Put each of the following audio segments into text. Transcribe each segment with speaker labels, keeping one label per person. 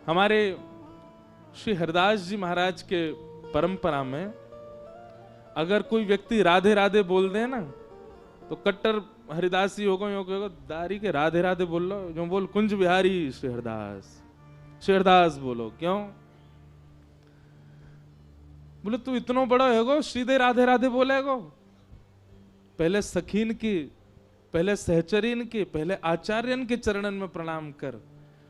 Speaker 1: हमारे श्री हरिदास जी महाराज के परंपरा में अगर कोई व्यक्ति राधे राधे बोल दे ना तो कट्टर हरिदासी होगा दारी के राधे राधे बोल लो, जो बोल कुंज बिहारी श्री हरिदास बोलो। क्यों बोले तू इतना बड़ा होगो सीधे राधे राधे बोलेगो? पहले सखीन की, पहले सहचरीन की, पहले आचार्यन के चरणन में प्रणाम कर,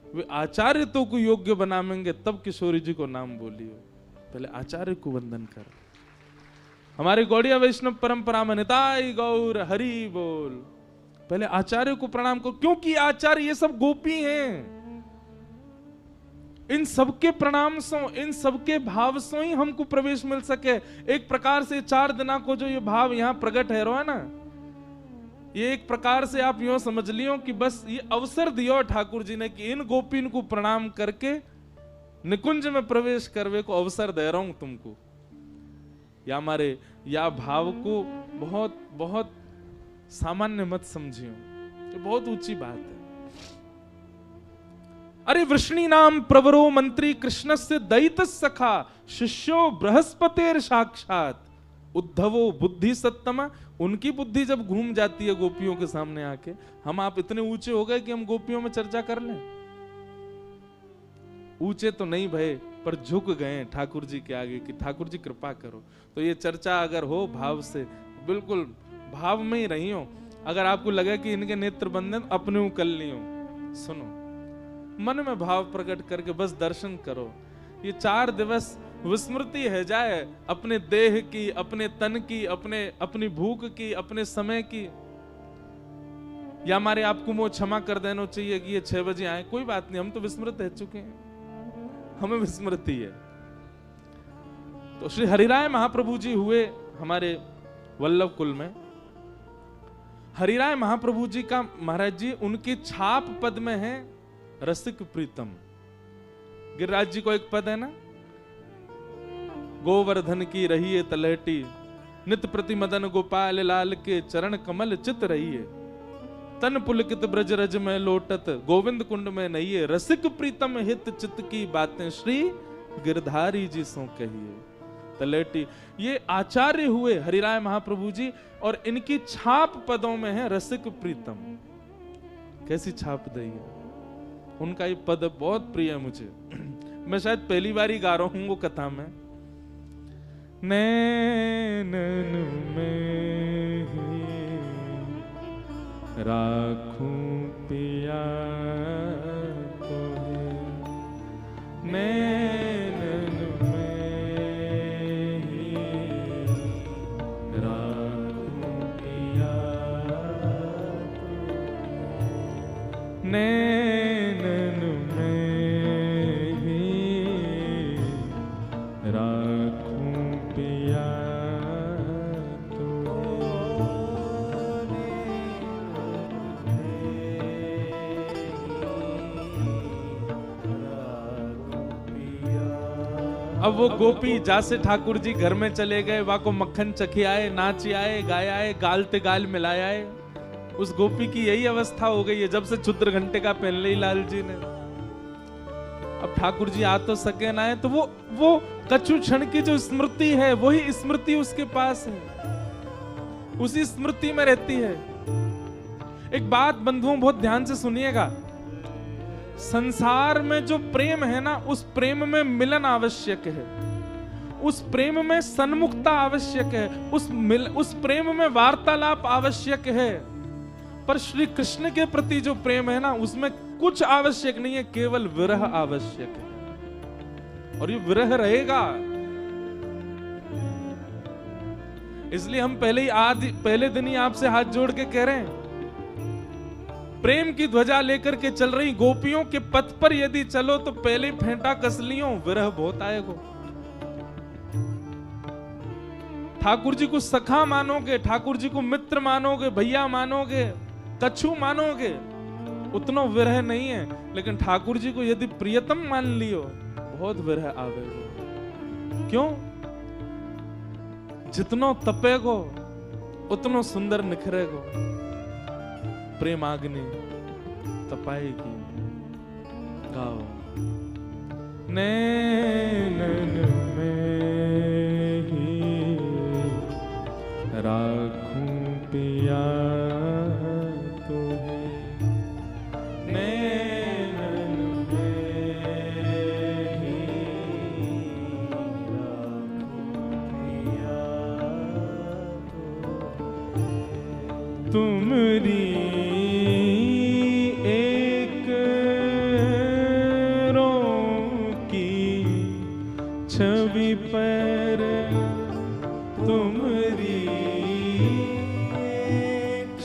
Speaker 1: वे आचार्य तो को योग्य बनाएंगे तब किशोरी जी को नाम बोलियो। पहले आचार्य को वंदन कर। हमारी गौड़िया वैष्णव परंपरा में निताई गौर हरि बोल, पहले आचार्य को प्रणाम करो, क्योंकि आचार्य ये सब गोपी हैं। इन सबके प्रणाम से, इन सबके भाव से ही हमको प्रवेश मिल सके। एक प्रकार से 4 दिना को जो ये भाव यहाँ प्रकट है रो है ना, ये एक प्रकार से आप यूं समझ लियो कि बस ये अवसर दियो ठाकुर जी ने कि इन गोपीन को प्रणाम करके निकुंज में प्रवेश करवे को अवसर दे रहा हूं तुमको। या हमारे या भाव को बहुत बहुत सामान्य मत समझियो, ये बहुत ऊंची बात है। अरे वृष्णि नाम प्रवरो मंत्री कृष्ण से दैत सखा शिष्यो बृहस्पतिर साक्षात उद्धवो बुद्धि सत्तम। उनकी बुद्धि जब घूम जाती है गोपियों के सामने आके, हम आप इतने ऊंचे हो गए कि हम गोपियों में चर्चा कर लें? ऊंचे तो नहीं भय, पर झुक गए ठाकुर जी के आगे कि ठाकुर जी कृपा करो। तो ये चर्चा अगर हो भाव से, बिल्कुल भाव में ही रही हो। अगर आपको लगे कि इनके नेत्र बंधन अपने कर लियो, सुनो, मन में भाव प्रकट करके बस दर्शन करो। ये 4 दिवस विस्मृति है जाए अपने देह की, अपने तन की, अपनी भूख की, अपने समय की। या हमारे आपको वो क्षमा कर देना चाहिए कि ये 6 बजे आए, कोई बात नहीं, हम तो विस्मृत रह चुके हैं, हमें विस्मृति है। तो श्री हरिराय महाप्रभु जी हुए हमारे वल्लभ कुल में। हरिराय महाप्रभु जी का, महाराज जी उनकी छाप पद में है रसिक प्रीतम। गिरिराज जी को एक पद है ना, गोवर्धन की रही है तलहटी, नित प्रति मदन गोपाल लाल के चरण कमल चित रही है, तन पुलकित ब्रज रज में लोटत गोविंद कुंड में नहीं है, रसिक प्रीतम हित चित की बातें श्री गिरधारी जी सो कहिए। तलहटी ये आचार्य हुए हरिराय महाप्रभु जी, और इनकी छाप पदों में है रसिक प्रीतम। कैसी छाप दी है उनका, ये पद बहुत प्रिय है मुझे। मैं शायद पहली बार ही गा रहा हूं वो कथा में। नैनन में राखूं पिया को, नैनन में राखूं पिया को, नैनन में राखूं पिया तो। अब वो गोपी जैसे ठाकुर जी घर में चले गए, वहां को मक्खन चखी आए, नाच आए, गाय आए, गालते गाल मिलाए आए। उस गोपी की यही अवस्था हो गई है जब से क्षुद्र घंटे का पहन ली लाल जी ने। अब ठाकुर जी आ तो सके ना है, तो वो कछु क्षण की जो स्मृति है वही स्मृति उसके पास है, उसी स्मृति में रहती है। एक बात बंधुओं बहुत ध्यान से सुनिएगा, संसार में जो प्रेम है ना, उस प्रेम में मिलन आवश्यक है, उस प्रेम में सन्मुखता आवश्यक है, उस प्रेम में वार्तालाप आवश्यक है। पर श्री कृष्ण के प्रति जो प्रेम है ना, उसमें कुछ आवश्यक नहीं है, केवल विरह आवश्यक है, और ये विरह रहेगा। इसलिए हम पहले दिन ही आपसे हाथ जोड़ के कह रहे हैं, प्रेम की ध्वजा लेकर के चल रही गोपियों के पथ पर यदि चलो तो पहले फेंटा कस लियो, विरह बहुत आएगा। ठाकुर जी को सखा मानोगे, ठाकुर जी को मित्र मानोगे, भैया मानोगे, कछु मानोगे, उतना विरह नहीं है। लेकिन ठाकुर जी को यदि प्रियतम मान लियो, बहुत विरह आवेगा। क्यों? जितनो तपेगो उतनो सुंदर निखरेगो। प्रेमाग्नि तपाएगी। गाओ नैनन में ही राखूं पिया तुम्हें, नैनन में ही राखूं पिया तुम्हारी एक छवि पर, तुम्हारी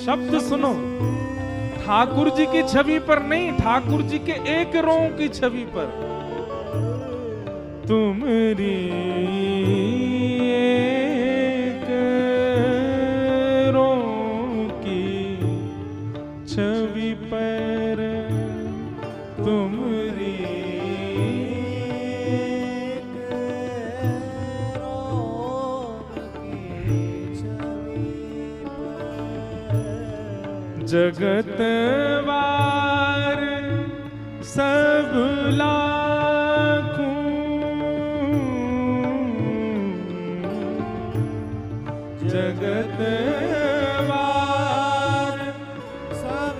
Speaker 1: शब्द सुनो, ठाकुर जी की छवि पर नहीं, ठाकुर जी के एक रों की छवि पर, तुम्हारी एक रों की छवि पर, तुम्हारी जगतवार सब लाखों, जगतवार सब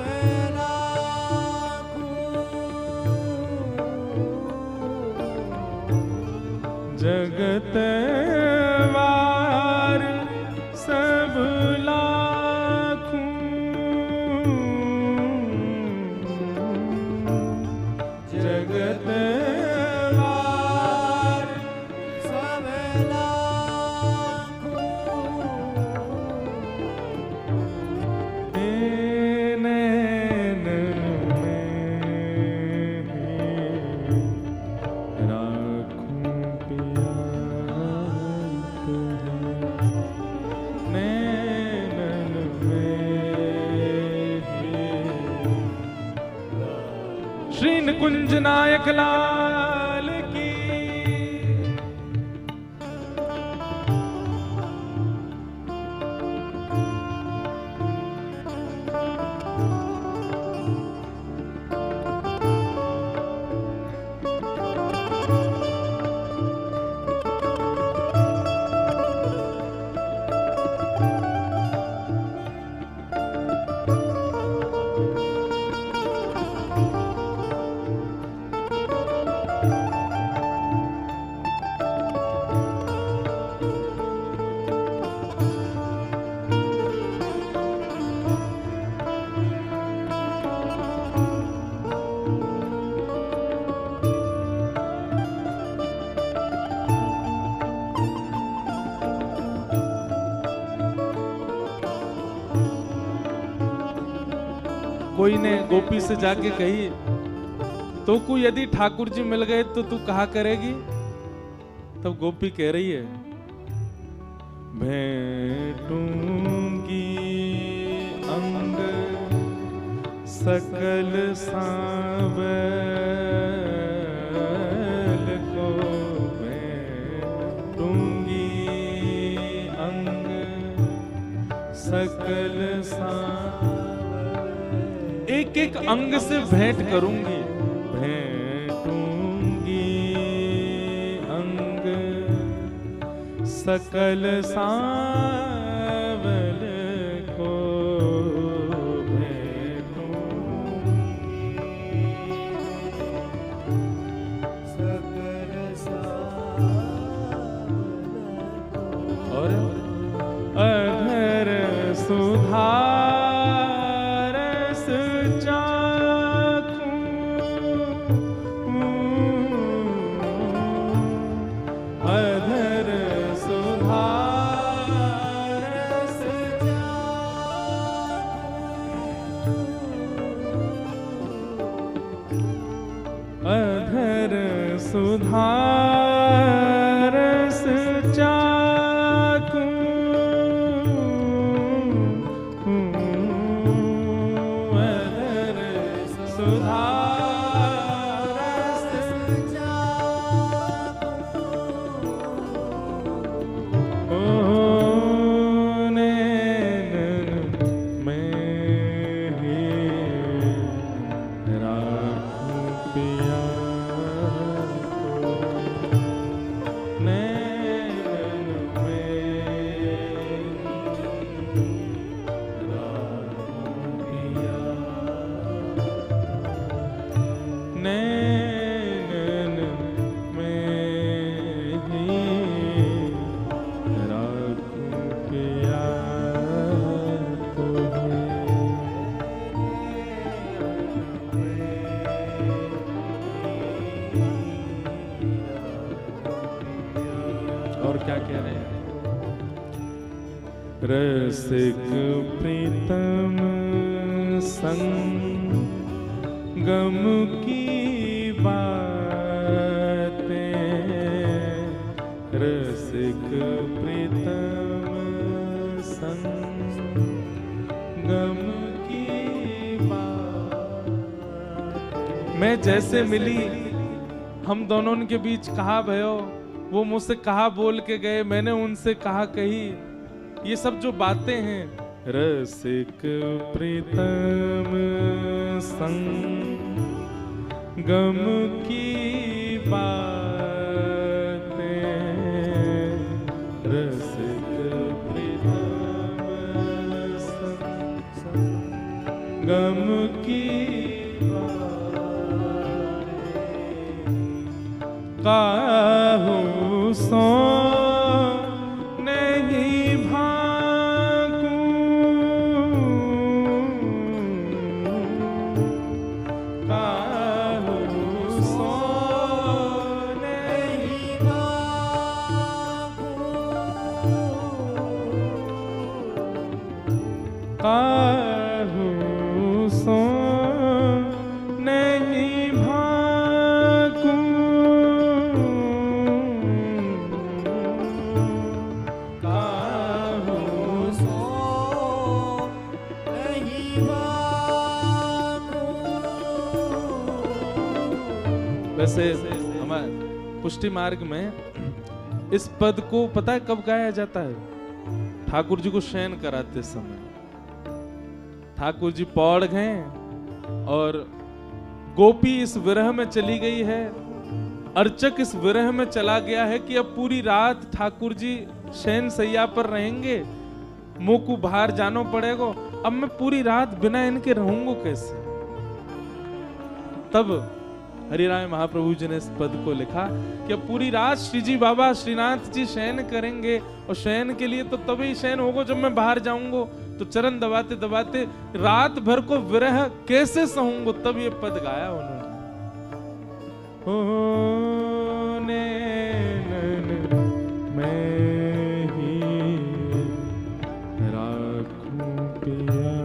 Speaker 1: लाखों, जगतवार सब श्री निकुंज नायक लाल की। कोई ने गोपी से जाके कही, तो को यदि ठाकुर जी मिल गए तो तू कहा करेगी? तब गोपी कह रही है, भेंटूंगी अंग सकल सांवल को, भेंटूंगी अंग सकल सांवल, एक एक अंग से भेंट करूंगी, भेंटूंगी अंग सकल सांवल को, भेंटूंगी सकल सांवल को, और अधर सुधा अधर सुधारस चाकू, अधर सुधारस चाकू, नैनन में ही राखूं पिया। और क्या कह रहे हैं? रसिक प्रीतम संग गम की बातें, रसिक प्रीतम संग गम की बात। मैं जैसे मिली, हम दोनों के बीच कहा भयो, वो मुझसे कहा बोल के गए, मैंने उनसे कहा कही। ये सब जो बातें हैं, रसिक प्रीतम संग गम की बातें, रसिक प्रीतम संग गम की बातें, काहू सो नहीं भाकू, काहू सो नहीं भाकू, काहू सो नहीं भाकू, वैसे हमारे पुष्टि मार्ग में इस पद को पता है कब गाया जाता है? ठाकुर जी को शयन कराते समय। ठाकुर जी पौड़ गए और गोपी इस विरह में चली गई है, अर्चक इस विरह में चला गया है कि अब पूरी रात ठाकुर जी शयन सैया पर रहेंगे, मुंह को बाहर जानो पड़ेगा, अब मैं पूरी रात बिना इनके रहूंगा कैसे? तब हरिराय महाप्रभु जी ने इस पद को लिखा कि अब पूरी रात श्री जी बाबा श्रीनाथ जी शयन करेंगे, और शयन के लिए तो तभी शयन होगा जब मैं बाहर जाऊंगा। तो चरण दबाते दबाते रात भर को विरह कैसे सहूंगा, तब ये पद गाया उन्होंने। मैं ही राखूं पिया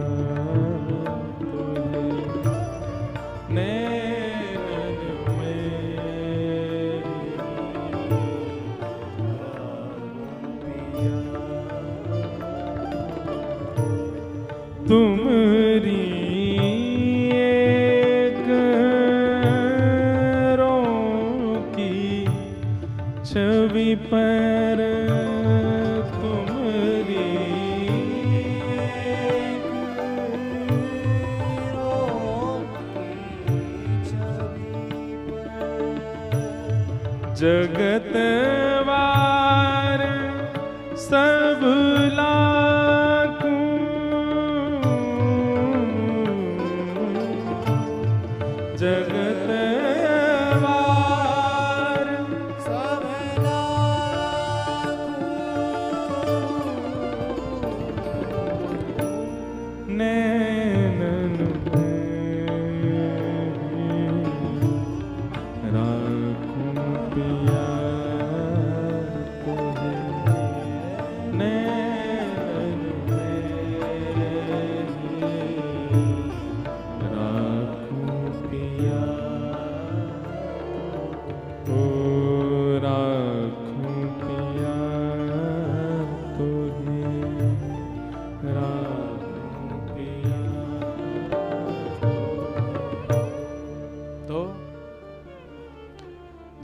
Speaker 1: तुमरी एक की छवि पर, तुमरी जगत वार सब जगत वार सब नैनन राखूं पिया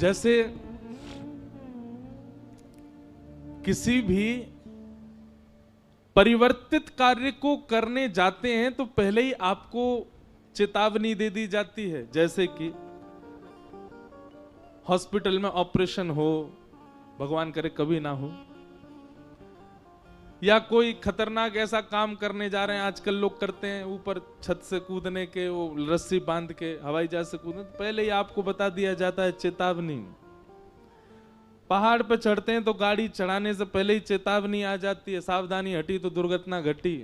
Speaker 1: जैसे किसी भी परिवर्तित कार्य को करने जाते हैं तो पहले ही आपको चेतावनी दे दी जाती है। जैसे कि हॉस्पिटल में ऑपरेशन हो, भगवान करे कभी ना हो, या कोई खतरनाक ऐसा काम करने जा रहे हैं, आजकल लोग करते हैं ऊपर छत से कूदने के, वो रस्सी बांध के हवाई जहाज से कूदने, तो पहले ही आपको बता दिया जाता है चेतावनी। पहाड़ पे चढ़ते हैं तो गाड़ी चढ़ाने से पहले ही चेतावनी आ जाती है, सावधानी हटी तो दुर्घटना घटी।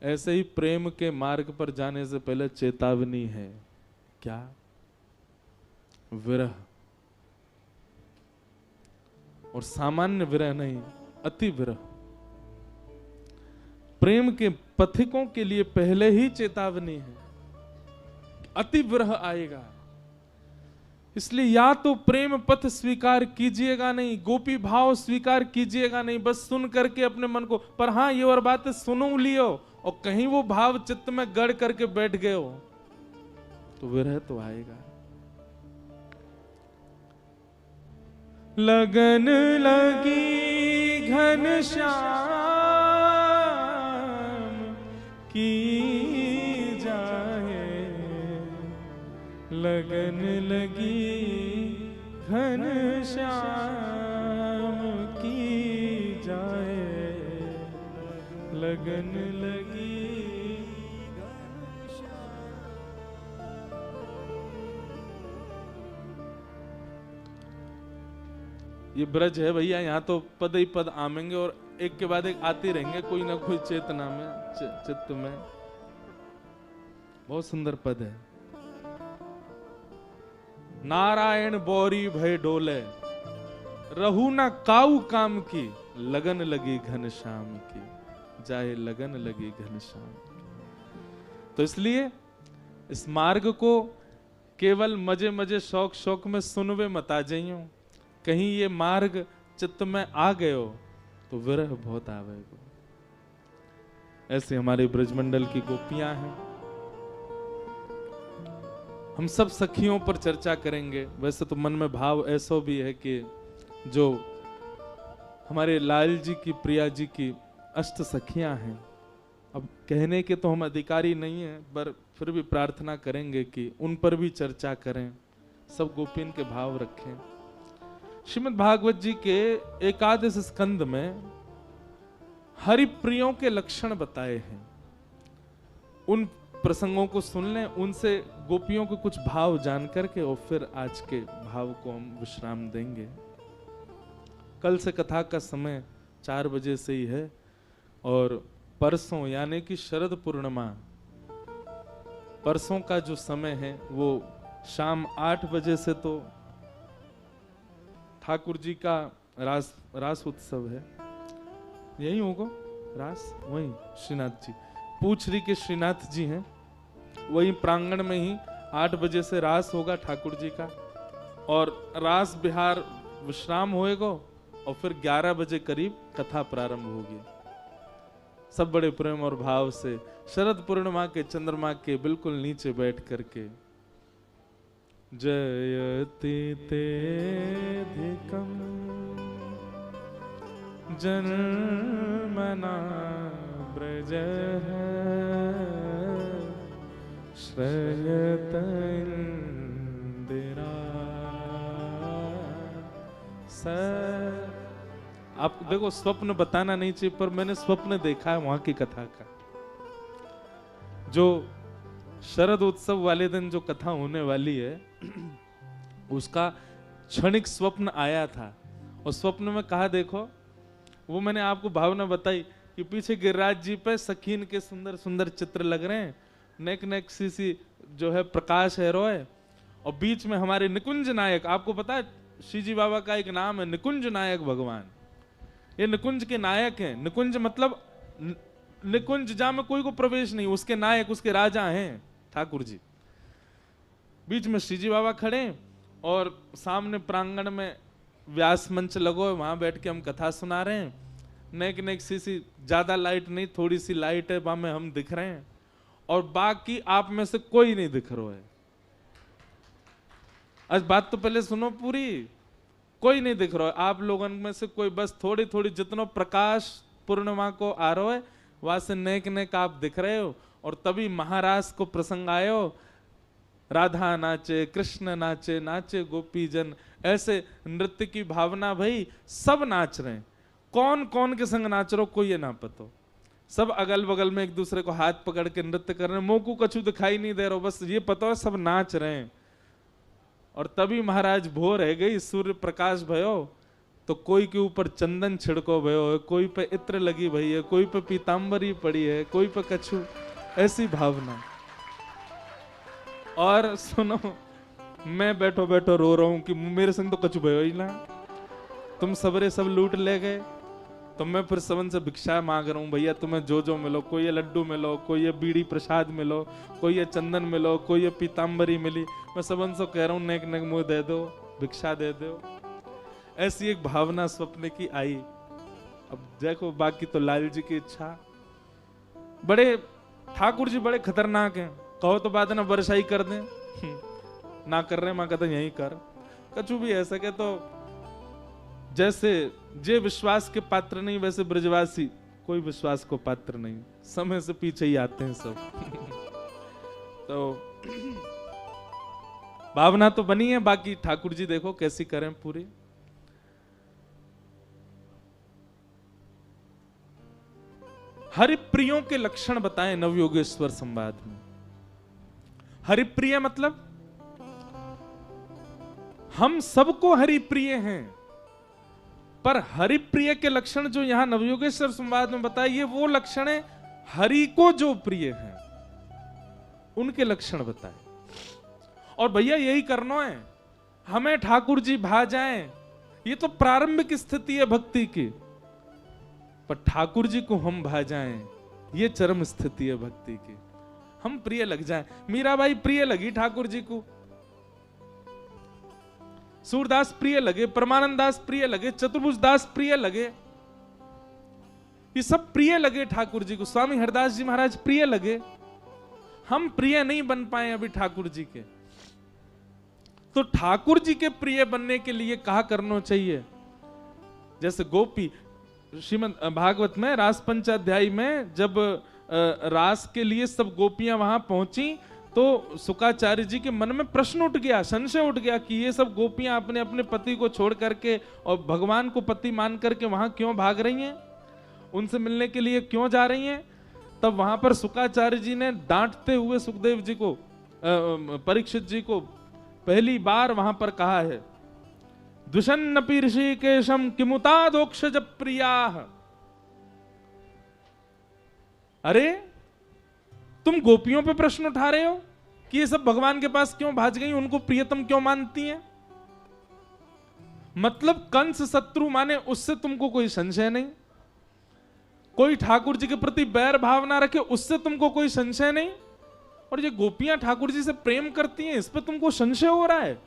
Speaker 1: ऐसे ही प्रेम के मार्ग पर जाने से पहले चेतावनी है। क्या? विरह, और सामान्य विरह नहीं, अति विरह। प्रेम के पथिकों के लिए पहले ही चेतावनी है, अति विरह आएगा। इसलिए या तो प्रेम पथ स्वीकार कीजिएगा नहीं, गोपी भाव स्वीकार कीजिएगा नहीं, बस सुन करके अपने मन को, पर हाँ ये और बात सुनो लियो और कहीं वो भाव चित्त में गढ़ करके बैठ गए हो तो विरह तो आएगा। लगन लगी घनश्याम की जाए, लगन लगी घनश्याम की जाए, लगन लगी। ये ब्रज है भैया, यहाँ तो पद ही पद आमेंगे और एक के बाद एक आते रहेंगे, कोई ना कोई चेतना में, चित्त में। बहुत सुंदर पद है। नारायण बौरी भय डोले, रहू ना काऊ काम की, लगन लगी घनश्याम की जाए, लगन लगी घनश्याम की। तो इसलिए इस मार्ग को केवल मजे मजे शौक शौक में सुनवे मत आ जाइयो, कहीं ये मार्ग चित्त में आ गए हो तो विरह बहुत आवेगा। ऐसे हमारे ब्रजमंडल की गोपियां हैं। हम सब सखियों पर चर्चा करेंगे। वैसे तो मन में भाव ऐसा भी है कि जो हमारे लाल जी की, प्रिया जी की अष्ट सखियां हैं, अब कहने के तो हम अधिकारी नहीं हैं, पर फिर भी प्रार्थना करेंगे कि उन पर भी चर्चा करें, सब गोपिन के भाव रखें। श्रीमद् भागवत जी के एकादश स्कंद में हरिप्रियों के लक्षण बताए हैं। उन प्रसंगों को सुन लें, उनसे गोपियों के कुछ भाव जान करके और फिर आज के भाव को हम विश्राम देंगे। कल से कथा का समय 4 बजे से ही है और परसों यानी कि शरद पूर्णिमा, परसों का जो समय है वो शाम 8 बजे से तो ठाकुर जी का रास उत्सव है। यही होगा रास, वही श्रीनाथ जी, पूछरी के श्रीनाथ जी हैं, वही प्रांगण में ही 8 बजे से रास होगा ठाकुर जी का, और रास बिहार विश्राम होएगा और फिर 11 बजे करीब कथा प्रारंभ होगी। सब बड़े प्रेम और भाव से शरद पूर्णिमा के चंद्रमा के बिल्कुल नीचे बैठ करके जयति तेधिकं जन्मना ब्रजः श्रयत इंदिरा। आप देखो, स्वप्न बताना नहीं चाहिए, पर मैंने स्वप्न देखा है वहां की कथा का। जो शरद उत्सव वाले दिन जो कथा होने वाली है उसका क्षणिक स्वप्न आया था, और स्वप्न में कहा, देखो वो मैंने आपको भावना बताई कि पीछे गिरिराज जी पे सखीन के सुंदर सुंदर चित्र लग रहे हैं, नेक नेक सी जो है प्रकाश है रोय, और बीच में हमारे निकुंज नायक, आपको पता है श्रीजी बाबा का एक नाम है निकुंज नायक भगवान। ये निकुंज के नायक हैं। निकुंज मतलब निकुंज जहां में कोई को प्रवेश नहीं, उसके नायक, उसके राजा हैं ठाकुर जी। बीच में श्रीजी बाबा खड़े और सामने प्रांगण में व्यास मंच लगो, वहां बैठ के हम कथा सुना रहे हैं। नेक नेक सी ज्यादा लाइट नहीं, थोड़ी सी लाइट है, वहां में हम दिख रहे हैं और बाकी आप में से कोई नहीं दिख रहा है। आज बात तो पहले सुनो पूरी, कोई नहीं दिख रहा है आप लोगों में से कोई, बस थोड़ी थोड़ी जितना प्रकाश पूर्णिमा को आ रहा है वहां से नेक नेक आप दिख रहे हो। और तभी महाराज को प्रसंग आयो, राधा नाचे, कृष्ण नाचे, नाचे गोपी जन, ऐसे नृत्य की भावना, भाई सब नाच रहे हैं। कौन कौन के संग नाच रहे हो कोई ये ना पता, सब अगल बगल में एक दूसरे को हाथ पकड़ के नृत्य कर रहे हैं, मुंह को कछु दिखाई नहीं दे रहा, बस ये पता है सब नाच रहे हैं। और तभी महाराज भोर रह गई, सूर्य प्रकाश भयो, तो कोई के ऊपर चंदन छिड़को भयो है, कोई पे इत्र लगी भई है, कोई पे पीतांबरी पड़ी है, कोई पे कछु, ऐसी भावना। और सुनो, मैं बैठो बैठो रो रहा हूं कि मेरे संग तो कछु भयो ही ना, तुम सबरे सब लूट ले गए। तो मैं फिर सबन से भिक्षा मांग रहा हूँ, भैया तुम्हें जो जो मिलो, कोई ये लड्डू मिलो, कोई ये बीड़ी प्रसाद मिलो, कोई ये चंदन मिलो, कोई ये पीताम्बरी मिली, मैं सबन से कह रहा हूँ नेक नेक मुंह दे दो, भिक्षा दे दो। ऐसी एक भावना स्वप्न की आई। अब देखो बाकी तो लाल जी की इच्छा। बड़े ठाकुर जी बड़े खतरनाक हैं, कहो तो बात है ना वर्षाई कर दें, ना कर रहे, मां कहते यही कर, कछु भी ऐसा के तो जैसे जे विश्वास के पात्र नहीं वैसे ब्रजवासी कोई विश्वास को पात्र नहीं, समय से पीछे ही आते हैं सब। तो भावना तो बनी है, बाकी ठाकुर जी देखो कैसी करें पूरी। हरिप्रियों के लक्षण बताएं नवयोगेश्वर संवाद में। हरिप्रिय मतलब हम सबको हरिप्रिय हैं, पर हरिप्रिय के लक्षण जो यहां नवयोगेश्वर संवाद में बताए, ये वो लक्षण है हरि को जो प्रिय हैं उनके लक्षण बताए। और भैया यही करना है, हमें ठाकुर जी भा जाएं, ये तो प्रारंभिक स्थिति है भक्ति की, पर ठाकुर जी को हम भा जाएं ये चरम स्थिति है भक्ति की। हम प्रिय लग जाएं। मीराबाई प्रिय लगी ठाकुर जी को, सूरदास प्रिय लगे, परमानंद दास प्रिय लगे, चतुर्भुज दास प्रिय लगे, ये सब प्रिय लगे ठाकुर जी को। स्वामी हरदास जी महाराज प्रिय लगे, हम प्रिय नहीं बन पाए अभी ठाकुर जी के। तो ठाकुर जी के प्रिय बनने के लिए कहा करना चाहिए, जैसे गोपी श्रीमद् भागवत में रास पंचाध्यायी में जब रास के लिए सब गोपियां वहां पहुंची तो शुकाचार्य जी के मन में प्रश्न उठ गया, संशय उठ गया कि ये सब गोपियां अपने अपने पति को छोड़ करके और भगवान को पति मान करके वहां क्यों भाग रही हैं, उनसे मिलने के लिए क्यों जा रही हैं। तब वहां पर शुकाचार्य जी ने डांटते हुए सुखदेव जी को, परीक्षित जी को पहली बार वहां पर कहा है, द्विषन्नपि ऋषिकेशम किमुतादोक्षज प्रियाः। अरे तुम गोपियों पे प्रश्न उठा रहे हो कि ये सब भगवान के पास क्यों भाज गई, उनको प्रियतम क्यों मानती हैं। मतलब कंस शत्रु माने उससे तुमको कोई संशय नहीं, कोई ठाकुर जी के प्रति बैर भावना रखे उससे तुमको कोई संशय नहीं, और ये गोपियां ठाकुर जी से प्रेम करती हैं इस पे तुमको संशय हो रहा है।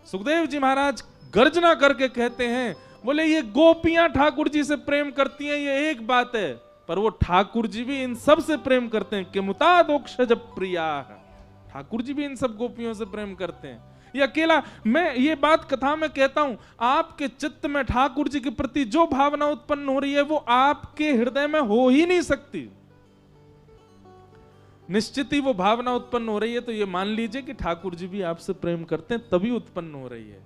Speaker 1: सुखदेव जी महाराज गर्जना करके कहते हैं, बोले ये गोपियां ठाकुर जी से प्रेम करती हैं ये एक बात है, पर वो ठाकुर जी भी इन सब से प्रेम करते हैं। कि मुतादोक्षज प्रियाः, ठाकुर जी भी इन सब गोपियों से प्रेम करते हैं। ये अकेला मैं ये बात कथा में कहता हूं, आपके चित्त में ठाकुर जी के प्रति जो भावना उत्पन्न हो रही है वो आपके हृदय में हो ही नहीं सकती। निश्चित ही वो भावना उत्पन्न हो रही है तो ये मान लीजिए कि ठाकुर जी भी आपसे प्रेम करते हैं, तभी उत्पन्न हो रही है।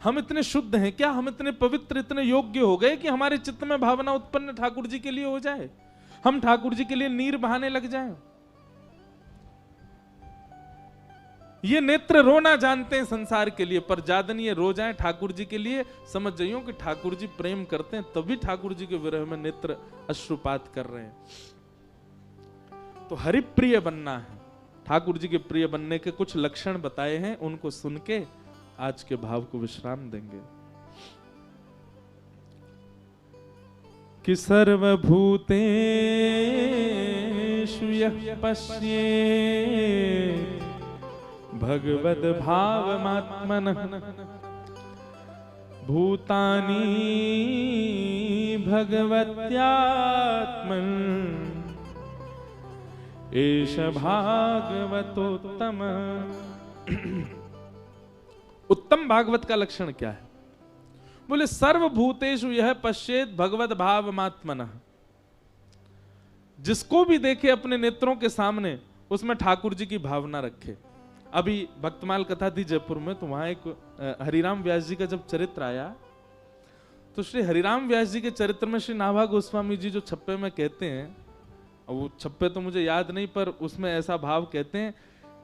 Speaker 1: हम इतने शुद्ध हैं क्या, हम इतने पवित्र इतने योग्य हो गए कि हमारे चित्त में भावना उत्पन्न ठाकुर जी के लिए हो जाए, हम ठाकुर जी के लिए नीर बहाने लग जाएं। ये नेत्र रोना जानते हैं संसार के लिए, पर जादन ये रो जाएं ठाकुर जी के लिए, समझ जाइयो कि ठाकुर जी प्रेम करते हैं, तभी ठाकुर जी के विरह में नेत्र अश्रुपात कर रहे हैं। तो हरिप्रिय बनना है, ठाकुर जी के प्रिय बनने के कुछ लक्षण बताए हैं, उनको सुन के आज के भाव को विश्राम देंगे। कि सर्वभूतेषु यः पश्येत् भगवद् भावमात्मनः भूतानि भगवत्यात्मन् एष भागवतोत्तम। उत्तम भागवत का लक्षण क्या है? बोले सर्वभूतेषु यह पश्येत भगवद भावमात्मनः, जिसको भी देखे अपने नेत्रों के सामने उसमें ठाकुर जी की भावना रखे। अभी भक्तमाल कथा थी जयपुर में, तो वहां एक हरिराम व्यास जी का जब चरित्र आया तो श्री हरिराम व्यास जी के चरित्र में श्री नाभा गोस्वामी जी जो छप्पे में कहते हैं, वो छप्पे तो मुझे याद नहीं, पर उसमें ऐसा भाव कहते हैं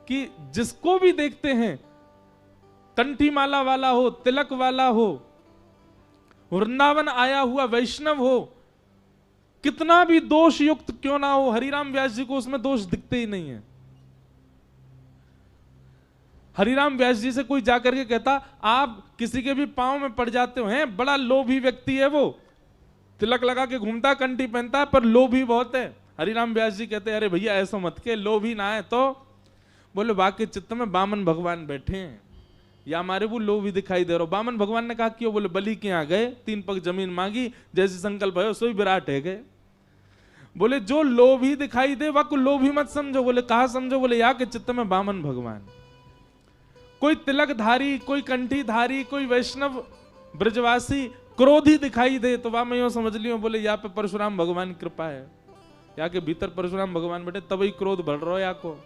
Speaker 1: कि जिसको भी देखते हैं, कंठी माला वाला हो, तिलक वाला हो, वृंदावन आया हुआ वैष्णव हो, कितना भी दोष युक्त क्यों ना हो, हरिराम व्यास जी को उसमें दोष दिखते ही नहीं है। हरिराम व्यास जी से कोई जाकर के कहता आप किसी के भी पांव में पड़ जाते हो, हैं बड़ा लोभी व्यक्ति है वो, तिलक लगा के घूमता, कंठी पहनता है, पर लोभी बहुत है। हरिराम व्यास जी कहते अरे भैया ऐसा मत के, लोभी ना है तो। बोले वाक्य चित्त में बामन भगवान बैठे हैं, या हमारे वो लोभी दिखाई दे रहा हो। बामन भगवान ने कहा क्यों? बोले बलि के यहाँ गए, 3 पग जमीन मांगी, जैसे संकल्प है सोई विराट है गए। बोले जो लोभी दिखाई दे वह को लोभी मत समझो। बोले कहा समझो? बोले या के चित्त में बामन भगवान। कोई तिलकधारी, कोई कंठीधारी, कोई वैष्णव ब्रजवासी क्रोधी दिखाई दे तो वह मैं यूं समझ लियो बोले या पे परशुराम भगवान की कृपा है, या के भीतर परशुराम भगवान बैठे तभी क्रोध बढ़ रहा हो या को।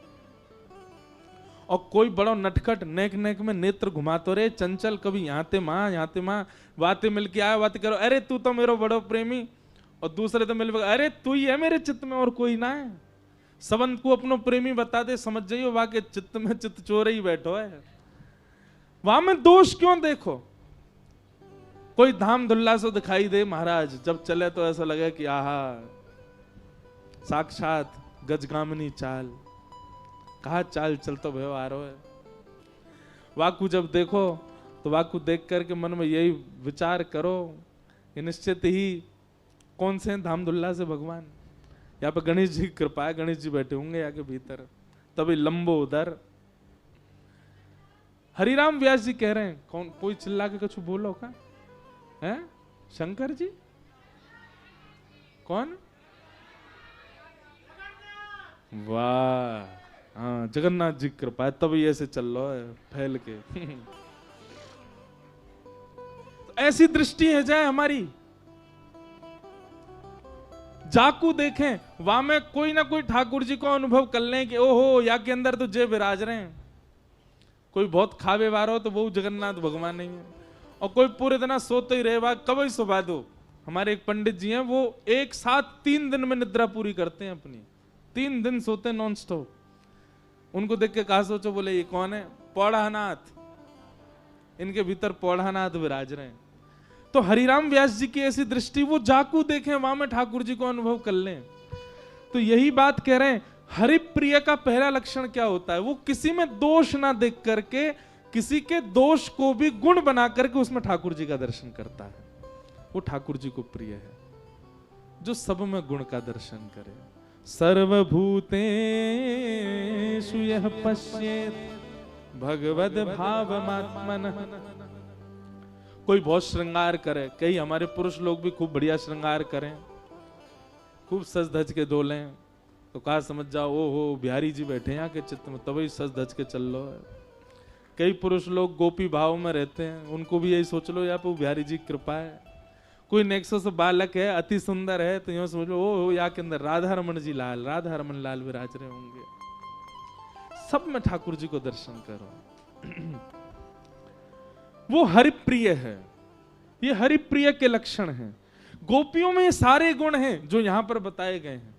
Speaker 1: और कोई बड़ो नटखट नेक नेक में नेत्र घुमातो रे, चंचल, कभी यहाँ ते माँ बातें मिलके आया, बातें करो, अरे तू तो मेरा बड़ो प्रेमी, और दूसरे तो मिल अरे तू ही है मेरे चित्त में और कोई ना है। सबंत को अपनो प्रेमी बता दे, समझ जाइयो वहां के चित्त में चित्त चोर ही बैठो है। वहां में दोष क्यों देखो? कोई धाम धुल्ला से दिखाई दे महाराज, जब चले तो ऐसा लगे कि आहा साक्षात गजगामिनी चाल, कहा चाल चलतो व्यवहार है। वाकु जब देखो तो वाकु देख करके मन में यही विचार करो कि निश्चित ही कौन से धाम धुल्ला से भगवान। यहाँ पे गणेश जी की कृपा है, गणेश जी बैठे होंगे यहाँ के भीतर, तभी लंबो उधर। हरिराम व्यास जी कह रहे हैं, कौन कोई चिल्ला के कुछ बोलो का है? शंकर जी कौन? वाह, हाँ जगन्नाथ जी की कृपा है तभी ऐसे चल रहा है फैल के। तो ऐसी दृष्टि है जाए हमारी, जाकू देखें वहां में कोई ना कोई ठाकुर जी को अनुभव कर लें कि ओहो या के अंदर तो जय विराज रहे हैं। कोई बहुत खावे वार हो तो वो जगन्नाथ भगवान नहीं है, और कोई पूरे दिन सोते ही रहे बा कब ही सुबह दो। हमारे एक पंडित जी हैं, वो एक साथ 3 दिन में निद्रा पूरी करते हैं अपनी, 3 दिन सोते नॉन स्टॉप। उनको देख के कहा सोचो, बोले ये कौन है? पौड़ानाथ, इनके भीतर पौड़ानाथ विराज रहे हैं। तो हरिराम व्यास जी की ऐसी दृष्टि, वो जाकू देखें वहां में ठाकुर जी को अनुभव कर लें। तो यही बात कह रहे हैं, हरिप्रिय का पहला लक्षण क्या होता है? वो किसी में दोष ना देख करके, किसी के दोष को भी गुण बना करके उसमें ठाकुर जी का दर्शन करता है। वो ठाकुर जी को प्रिय है जो सब में गुण का दर्शन करे। सर्वभूतेषु यः पश्येत् भगवद् भावमात्मनः। कोई बहुत श्रृंगार करे, कई हमारे पुरुष लोग भी खूब बढ़िया श्रृंगार करें, खूब सज धज के डोलें, तो कहा समझ जाओ ओ हो बिहारी जी बैठे यहाँ के चित्त में, तभी सज धज के चल लो। कई पुरुष लोग गोपी भाव में रहते हैं, उनको भी यही सोच लो या तो बिहारी जी की कृपा है। कोई नेक्सो से बालक है, अति सुंदर है, तो यूं समझ लो ओ यहाँ के अंदर राधा रमन जी लाल, राधा रमन लाल विराज रहे होंगे। सब में ठाकुर जी को दर्शन करो। वो हरिप्रिय है, ये हरिप्रिय के लक्षण हैं। गोपियों में सारे गुण हैं जो यहां पर बताए गए हैं।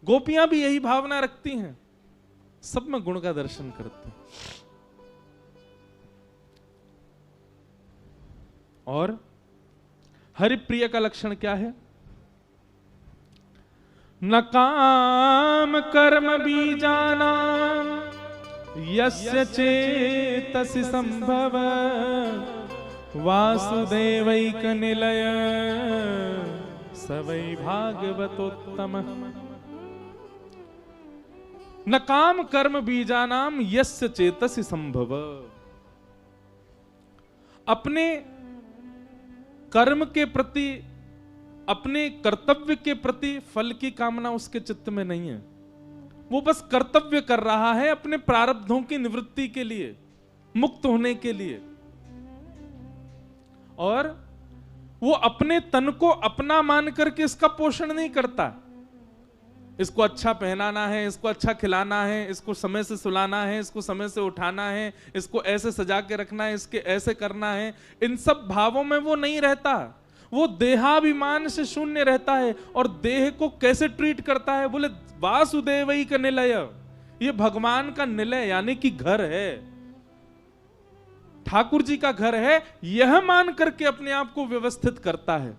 Speaker 1: गोपियां भी यही भावना रखती हैं, सब में गुण का दर्शन करते हैं। और हरिप्रिय का लक्षण क्या है? न काम कर्म बीजाना यस्य चेतसि संभव वासुदेवैक निलय स वै भागवतोत्तम। न काम कर्म बीजानाम यस्य चेतसि संभव। अपने कर्म के प्रति, अपने कर्तव्य के प्रति फल की कामना उसके चित्त में नहीं है। वो बस कर्तव्य कर रहा है अपने प्रारब्धों की निवृत्ति के लिए, मुक्त होने के लिए। और वो अपने तन को अपना मान करके इसका पोषण नहीं करता। इसको अच्छा पहनाना है, इसको अच्छा खिलाना है, इसको समय से सुलाना है, इसको समय से उठाना है, इसको ऐसे सजा के रखना है, इसके ऐसे करना है, इन सब भावों में वो नहीं रहता। वो देहाभिमान से शून्य रहता है। और देह को कैसे ट्रीट करता है? बोले वासुदेवई का निलय, ये भगवान का निलय यानी कि घर है, ठाकुर जी का घर है, यह मान करके अपने आप को व्यवस्थित करता है।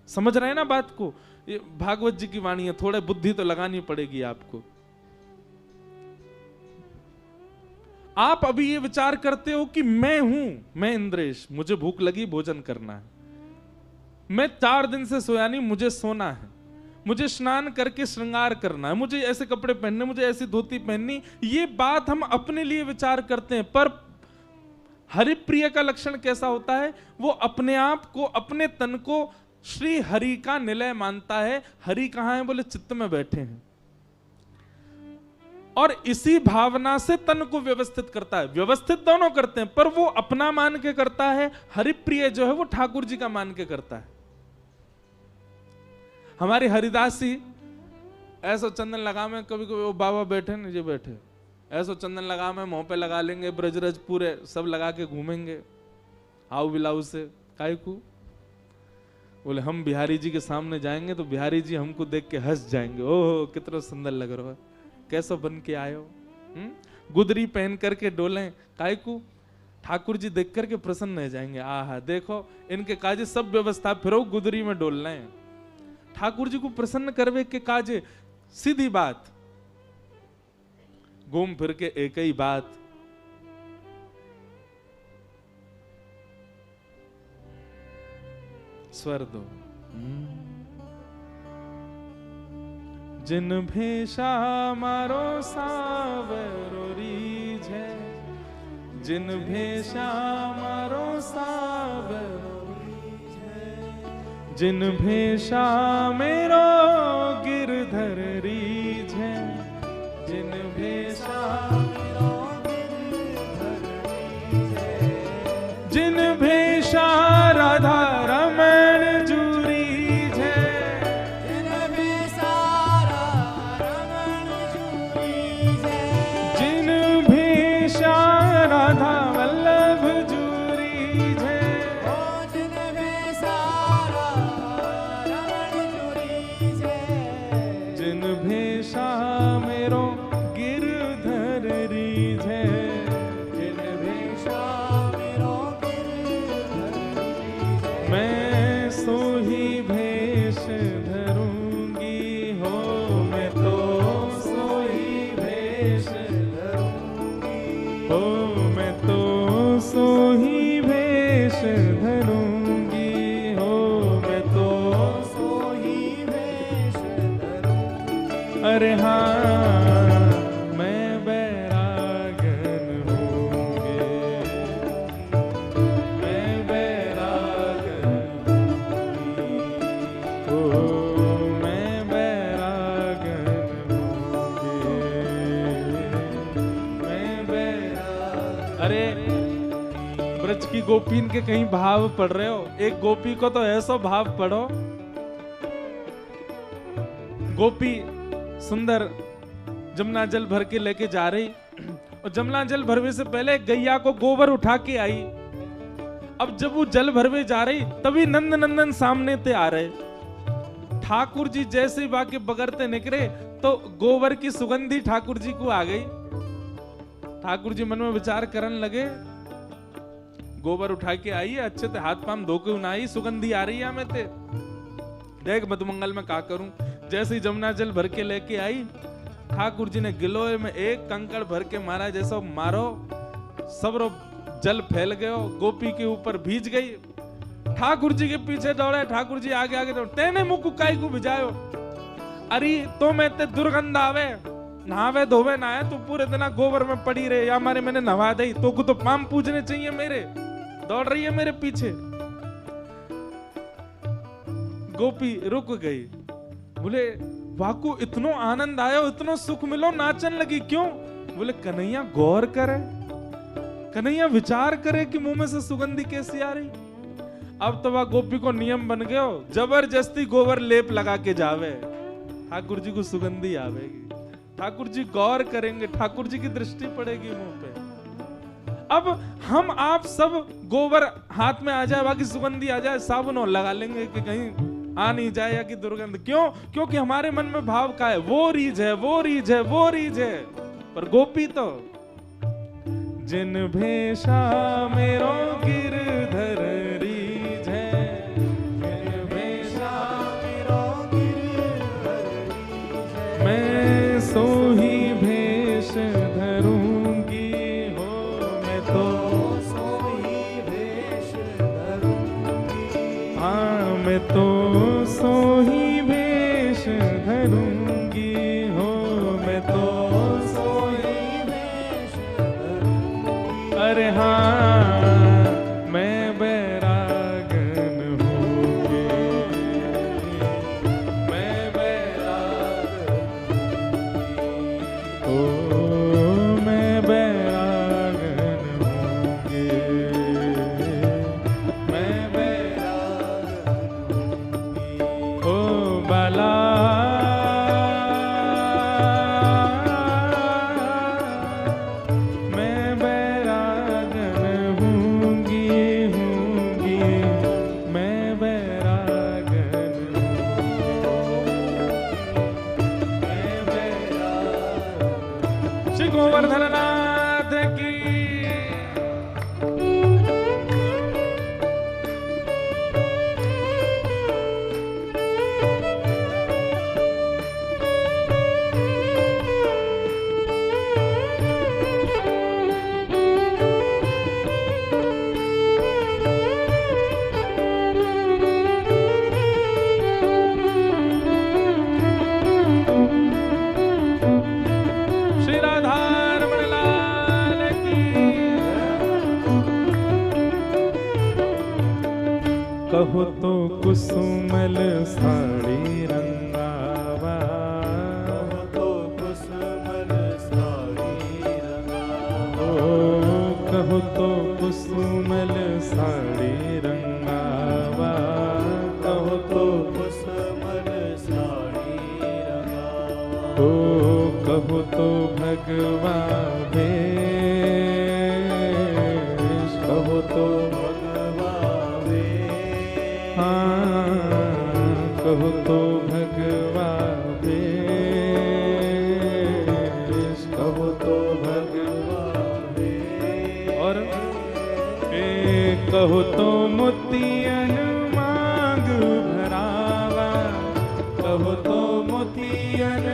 Speaker 1: समझ रहे हैं ना बात को? ये भागवत जी की वाणी है, थोड़ा बुद्धि तो लगानी पड़ेगी आपको। आप अभी ये विचार करते हो कि मैं हूं, मैं इंद्रेश, मुझे भूख लगी, भोजन करना है, मैं 4 दिन से सोया नहीं, मुझे सोना है, मुझे स्नान करके श्रृंगार करना है, मुझे ऐसे कपड़े पहनने, मुझे ऐसी धोती पहननी, ये बात हम अपने लिए विचार करते हैं। पर हरिप्रिय का लक्षण कैसा होता है? वो अपने आप को, अपने तन को श्री हरि का निलय मानता है। हरि कहां है? बोले चित्त में बैठे हैं। और इसी भावना से तन को व्यवस्थित करता है। व्यवस्थित दोनों करते हैं, पर वो अपना मान के करता है, हरिप्रिय जो है वो ठाकुर जी का मान के करता है। हमारे हरिदास जी ऐसा चंदन लगा में, कभी कभी वो बाबा बैठे नीचे बैठे, ऐसा चंदन लगा में मुंह पे लगा लेंगे, ब्रजरज पूरे सब लगा के घूमेंगे हाउ बिलाऊ से। काय को बोले हम बिहारी जी के सामने जाएंगे तो बिहारी जी हमको देख के हंस जाएंगे, ओह कितना सुंदर लग रहा है, कैसा बन के आए हो। गुदरी पहन करके डोलें, काय को ठाकुर जी देख करके प्रसन्न हो जाएंगे, आहा देखो इनके काजे सब व्यवस्था, फिर गुदरी में डोलना है। ठाकुर जी को प्रसन्न करवे के काजे सीधी बात, घूम फिर के एक ही बात, स्वर दो। जिन भेषा मारो सावरो रीझ है, जिन भेषा मारो सावरो रीझ है, जिन भेषा मेरो गिरधर रीझ है, जिन भेषा मेरो गिरधर रीझ है, जिन भेषा राधा रमण जूरी है, जिन भेषा राधा रमण जूरी है, जिन भेषा राधा वल्लभ जूरी है, जिन भेषा राधा रमण जूरी है, जिन भेषा मेरो गिरधर रीझ है, जिन भेषा मेरो गिरधर रीझ है, मैं सो ही भेष धरूंगी हो, मैं तो सो ही भेष धरूंगी हो, मैं तो सो ही भेष धरूंगी हो, मैं तो सो ही भेष धरूंगी। अरे हाँ मैं बैरागन होंगे, मैं बैरागन होंगी, ओ मैं बैरागन होंगे, मैं बैरागन। अरे ब्रज की गोपीन के कहीं भाव पढ़ रहे हो? एक गोपी को तो ऐसा भाव पढ़ो, गोपी सुंदर जमुना जल भर के लेके जा रही, और जमुना जल भरवे से पहले गैया को गोबर उठा के आई। अब जब वो जल भरवे जा रही तभी नंद नंदन सामने ते आ रहे। ठाकुर जी जैसे ही बाके बगरते निकले तो गोबर की सुगंधी ठाकुर जी को आ गई। ठाकुर जी मन में विचार करने लगे, गोबर उठा के आई है, अच्छे से हाथ पाम धो के उनाई, सुगंधी आ रही है हमें ते, देख मधुमंगल में का करूं। जैसे ही जमुना जल भर के लेके आई, ठाकुर जी ने गिलोय में एक कंकड़ भर के मारा, जैसा मारो सब जल फैल गयो, गोपी के ऊपर भीज गई। ठाकुर जी के पीछे दौड़े, ठाकुर जी आगे आगे दौड़े, तेने मुख काई को भिजायो, अरे तो मैं ते दुर्गंध आवे, नहावे धोवे ना है, तू पूरे दिन गोबर में पड़ी रहे, या हमारे मैंने नहा दी, तो को तो पाम पूजने चाहिए मेरे, दौड़ रही है मेरे पीछे। गोपी रुक गई, बोले वाकू इतनो आनंद आयो, इतनो सुख मिलो, नाचन लगी, क्यों? बोले कन्हैया गौर करे, कन्हैया विचार करे कि मुंह में से सुगंधी कैसी आ रही। अब तो वह गोपी को नियम बन गयो, जबरदस्ती गोबर लेप लगा के जावे, ठाकुर जी को सुगंधी आवेगी, ठाकुर जी गौर करेंगे, ठाकुर जी की दृष्टि पड़ेगी मुंह पे। अब हम आप सब गोबर हाथ में आ जाए, बाकी सुगंधी आ जाए, साबुन और लगा लेंगे कि कहीं आ नहीं जाए या कि दुर्गंध। क्यों? क्योंकि हमारे मन में भाव का है, वो रीझ है, वो रीझ है, वो रीझ है। पर गोपी तो जिन भेषा मेरो गिरधर रीझ है, जिन भेषा मेरो गिरधर रीझ है, मैं सो ही भेष धरूंगी हो, मैं तो सोही भेष धरूंगी हो, मैं तो सोही भेष धरूंगी। अरे हाँ मैं बैरागन हूँगी, मैं बैरागन ओ मैं बैरागन हूँगी, मैं बैरागन ओ बाला मैं बैरागन हूँगी, मैं बैरागन मैं बैरागन। श्री गोवर्धन नाथ की श्री राधारमण लाल की। कहो तो कुसुमल साड़ी रंगावा, कहो तो कुसुमल साड़ी रंगावा, कहो तो कुसुमल साड़ी रंगावा, कहो तो कुसुमल साड़ी रंगावा, कहो तो भगवा भेष, कहो तो भगवा भेष, हाँ कहो तो भगवा भेष, कहो तो भगवा भेष। और कहो तो मोतियन मांग भरावा, कहो तो मोतियन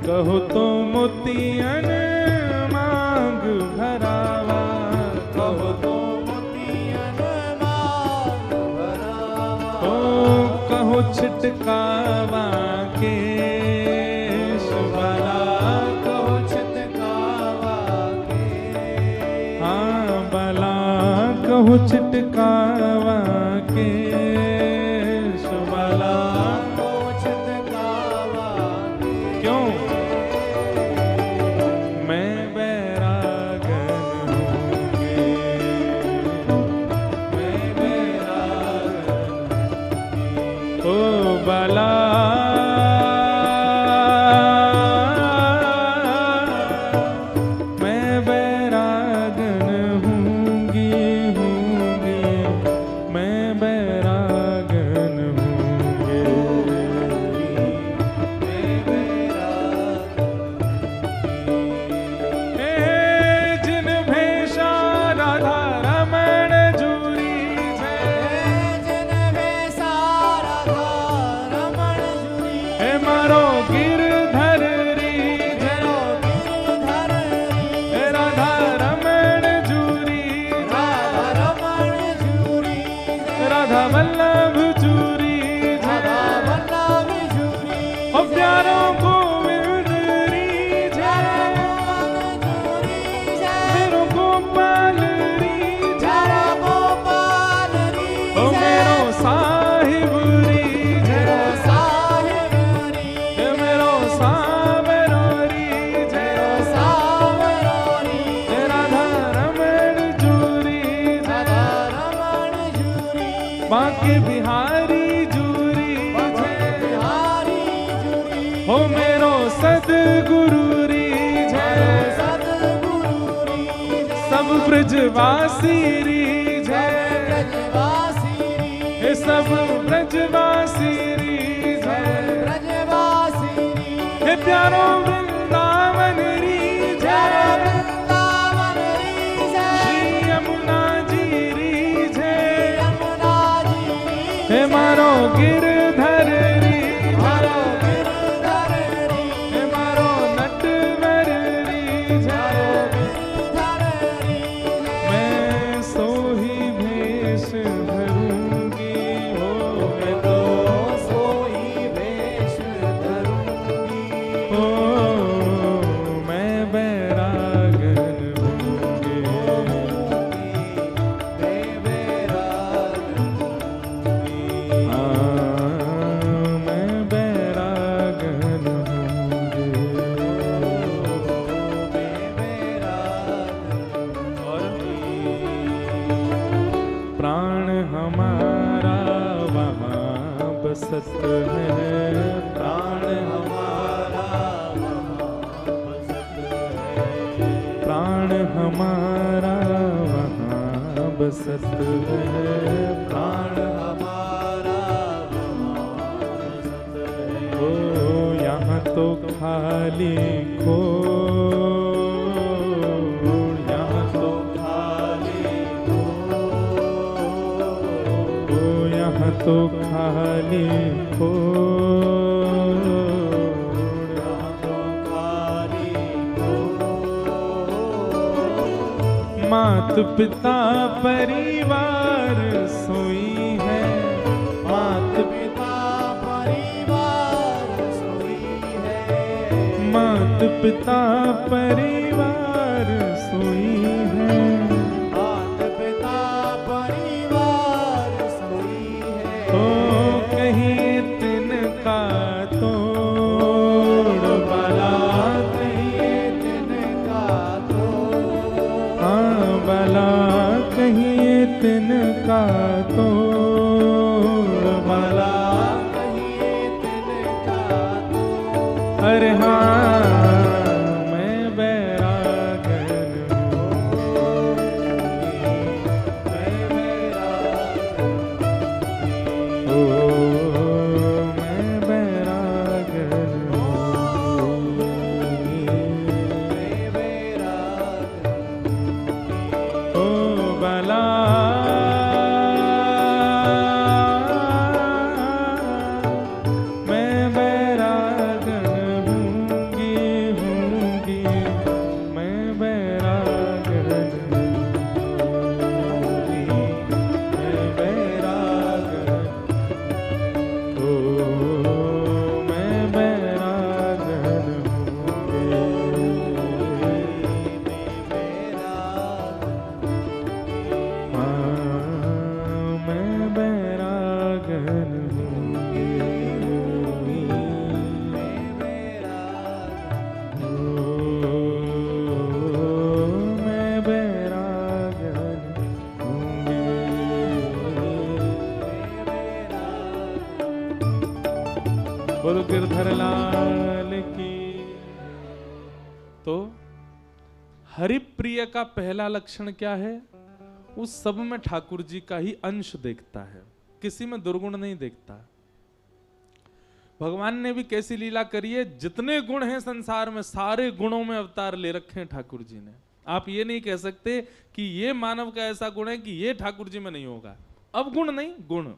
Speaker 1: कहो तो मोतियन मांग भरावा, कहो तो मोतियन मांग भरावा, ओ कहो छिटकावा केश वाला, कहो छिटकावा केश, हाँ बाला कहो छिटकावा केश वाला, कहो छिटकावा केश। क्यों बाला मैं बैरागन हूँगी, मैं बैरागन हूँगी, मैं बैरागन। जिन भेषा राधा रमण जूरी है, जिन भेषा मारो गिरधर री राधा रमण जूरी, राधा वल्लभ जूरी, ओ प्यारो गोविंद री मेरो गोपाल री, ओ मेरो साहिब री, बांके बिहारी जूरी, हो मेरो सदगुरु री, सब ब्रजवासी री, सब ब्रजवासी री, हे प्यारो वृंदावन री, श्री यमुना जी री, हे मारो गिरधर री, हे मारो नटवर री, मैं सोही भेष बसत है, प्राण
Speaker 2: हमारा वहाँ बसत है,
Speaker 1: प्राण हमारा वहाँ बसत है,
Speaker 2: प्राण हमारा वहाँ बसत है।
Speaker 1: ओ यहाँ तो खाली खो, यहाँ तो
Speaker 2: खाली हो,
Speaker 1: ओ यहाँ तो खाली खो,
Speaker 2: यहाँ तो खाली हो।
Speaker 1: मात पिता परिवार सोई है, मात
Speaker 2: पिता परिवार सोई है,
Speaker 1: मात पिता परिवार सोई है,
Speaker 2: मात पिता परिवार सोई है।
Speaker 1: ओ कहीं तिनका तोड़ बला,
Speaker 2: कहीं तिनका तोड़,
Speaker 1: हाँ बला कहीं तिनका तोड़ बला,
Speaker 2: कहीं तिनका तोड़।
Speaker 1: अरे हाँ मैं बैरागन हूँ,
Speaker 2: मैं बैराग
Speaker 1: ओ मैं बैरागन हूँ,
Speaker 2: मैं बैराग
Speaker 1: ओ बला मैं बैरागन हूँगी, हूँगी मैं बैरागन हूँगी, मैं बैरागन, ओ मैं बैरागन हूँगी, हाँ मैं बैरागन हूँगी, ओ मैं बैरागन हूँगी। बोलो गिरधर लाल की। तो हरिप्रिय का पहला लक्षण क्या है? उस सब में ठाकुर जी का ही अंश देखता है, किसी में दुर्गुण नहीं देखता। भगवान ने भी कैसी लीला करी है, जितने गुण हैं संसार में सारे गुणों में अवतार ले रखे हैं ठाकुर जी ने। आप ये नहीं कह सकते कि ये मानव का ऐसा गुण है कि ये ठाकुर जी में नहीं होगा। अब गुण नहीं, गुण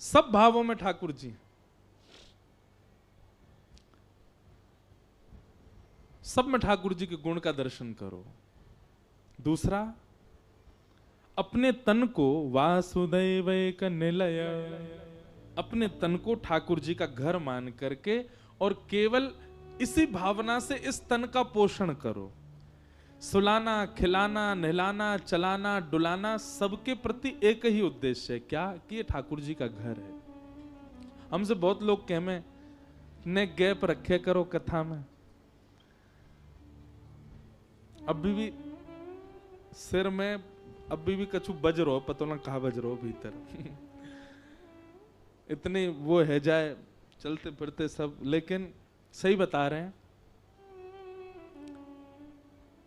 Speaker 1: सब भावों में ठाकुर जी हैं। सब में ठाकुर जी के गुण का दर्शन करो। दूसरा, अपने तन को वासुदेवैक निलय, अपने तन को ठाकुर जी का घर मान करके और केवल इसी भावना से इस तन का पोषण करो। सुलाना, खिलाना, नहलाना, चलाना, डुलाना, सबके प्रति एक ही उद्देश्य है, क्या कि ये ठाकुर जी का घर है। हमसे बहुत लोग कहमे ने गैप रखे करो कथा में, अभी भी सिर में अभी भी कछु बज रहो, पता ना कहा बज रहो भीतर इतनी वो है जाए चलते फिरते सब, लेकिन सही बता रहे हैं।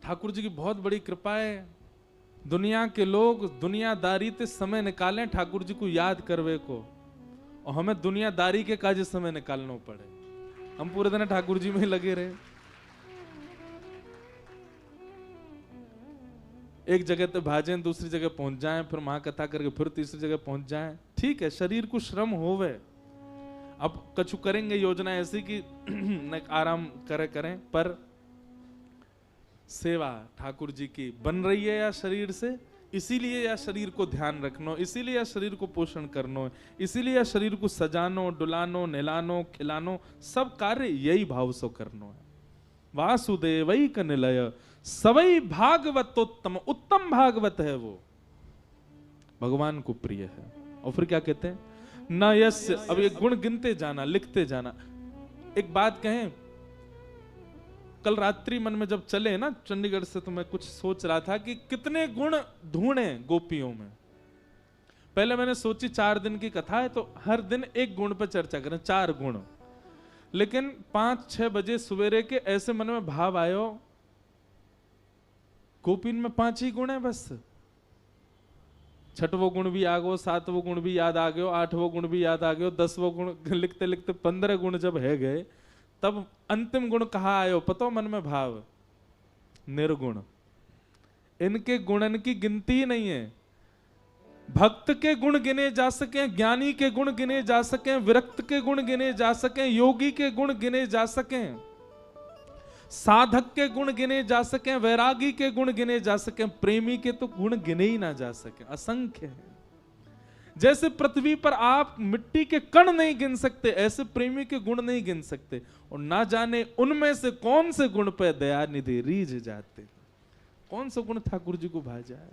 Speaker 1: ठाकुर जी की बहुत बड़ी कृपा है, दुनिया के लोग दुनियादारी ते समय निकालें ठाकुर जी को याद करवे को, और हमें दुनियादारी के काज समय निकालना पड़े। हम पूरे दिन ठाकुर जी में ही लगे रहे। एक जगह पे भाजें, दूसरी जगह पहुंच जाएं, फिर महाकथा करके फिर तीसरी जगह पहुंच जाएं। ठीक है, शरीर को श्रम होवे। अब कछु करेंगे योजना ऐसी कि न आराम करें, पर सेवा ठाकुर जी की बन रही है या शरीर से, इसीलिए या शरीर को ध्यान रखनो, इसीलिए या शरीर को पोषण करनो, इसीलिए या शरीर को सजानो, डुलानो, नहलानो, खिलानो, सब कार्य यही भाव से करनो है। वासुदेवई का निलय सवई भागवतोत्तम, उत्तम भागवत है वो, भगवान को प्रिय है। और फिर क्या कहते हैं, न यस्य, अब ये गुण गिनते जाना, लिखते जाना। एक बात कहें, कल रात्रि मन में जब चले ना चंडीगढ़ से, तो मैं कुछ सोच रहा था कि कितने गुण ढूंढे गोपियों में। पहले मैंने सोची 4 दिन की कथा है तो हर दिन एक गुण पर चर्चा करें, 4 गुण। लेकिन 5-6 बजे सवेरे के ऐसे मन में भाव आयो, गोपीन में 5 ही गुण है बस। 6वां गुण भी आ गयो, 7वां गुण भी याद आ गयो, 8वां गुण भी याद आ गयो, 10वां गुण लिखते लिखते 15 गुण जब है गए, तब अंतिम गुण कहाँ आयो पतो मन में भाव, निर्गुण। इनके गुणन की गिनती ही नहीं है। भक्त के गुण गिने जा सके, ज्ञानी के गुण गिने जा सके, विरक्त के गुण गिने जा सके, योगी के गुण गिने जा सके, साधक के गुण गिने जा सके, वैरागी के गुण गिने जा सके, प्रेमी के तो गुण गिने ही ना जा सके, असंख्य है। जैसे पृथ्वी पर आप मिट्टी के कण नहीं गिन सकते, ऐसे प्रेमी के गुण नहीं गिन सकते। और ना जाने उनमें से कौन से गुण पे दयानिधि रीझ जाते, कौन सा गुण ठाकुर जी को भा जाए।